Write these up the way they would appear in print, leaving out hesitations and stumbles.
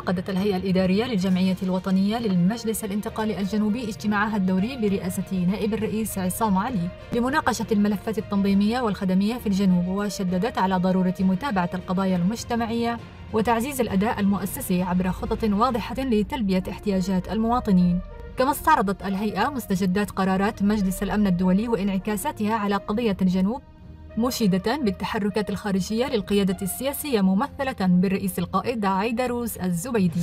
عقدت الهيئة الإدارية للجمعية الوطنية للمجلس الانتقالي الجنوبي اجتماعها الدوري برئاسة نائب الرئيس عصام علي لمناقشة الملفات التنظيمية والخدمية في الجنوب، وشددت على ضرورة متابعة القضايا المجتمعية وتعزيز الأداء المؤسسي عبر خطط واضحة لتلبية احتياجات المواطنين. كما استعرضت الهيئة مستجدات قرارات مجلس الأمن الدولي وانعكاساتها على قضية الجنوب، مشيدة بالتحركات الخارجية للقيادة السياسية ممثلة بالرئيس القائد عيدروس الزبيدي.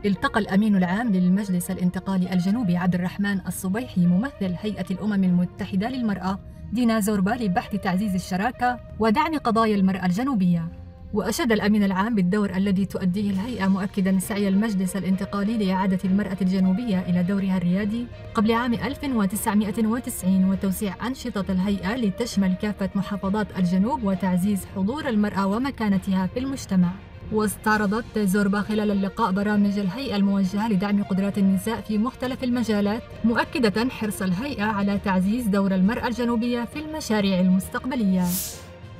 التقى الأمين العام للمجلس الانتقالي الجنوبي عبد الرحمن الصبيحي ممثل هيئة الأمم المتحدة للمرأة دينا زوربا لبحث تعزيز الشراكة ودعم قضايا المرأة الجنوبية. وأشاد الأمين العام بالدور الذي تؤديه الهيئة، مؤكداً سعي المجلس الانتقالي لإعادة المرأة الجنوبية إلى دورها الريادي قبل عام 1990 وتوسيع أنشطة الهيئة لتشمل كافة محافظات الجنوب وتعزيز حضور المرأة ومكانتها في المجتمع. واستعرضت زوربا خلال اللقاء برامج الهيئة الموجهة لدعم قدرات النساء في مختلف المجالات، مؤكدة حرص الهيئة على تعزيز دور المرأة الجنوبية في المشاريع المستقبلية.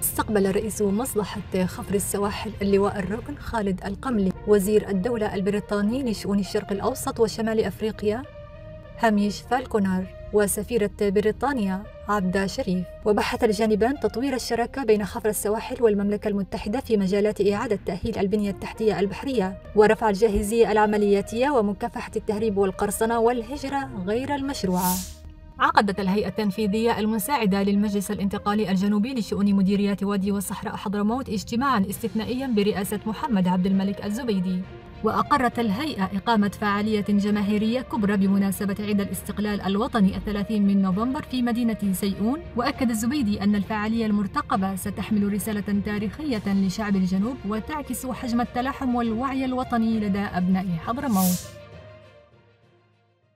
استقبل رئيس مصلحة خفر السواحل اللواء الركن خالد القملي وزير الدولة البريطاني لشؤون الشرق الأوسط وشمال أفريقيا هاميش فالكونار وسفيرة بريطانيا عبدة شريف. وبحث الجانبان تطوير الشراكة بين خفر السواحل والمملكة المتحدة في مجالات إعادة تأهيل البنية التحتية البحرية ورفع الجاهزية العملياتية ومكافحة التهريب والقرصنة والهجرة غير المشروعة. عقدت الهيئة التنفيذية المساعدة للمجلس الانتقالي الجنوبي لشؤون مديريات وادي وصحراء حضرموت اجتماعاً استثنائياً برئاسة محمد عبد الملك الزبيدي. وأقرت الهيئة إقامة فعالية جماهيرية كبرى بمناسبة عيد الاستقلال الوطني 30 من نوفمبر في مدينة سيئون. وأكد الزبيدي أن الفعالية المرتقبة ستحمل رسالة تاريخية لشعب الجنوب وتعكس حجم التلاحم والوعي الوطني لدى أبناء حضرموت.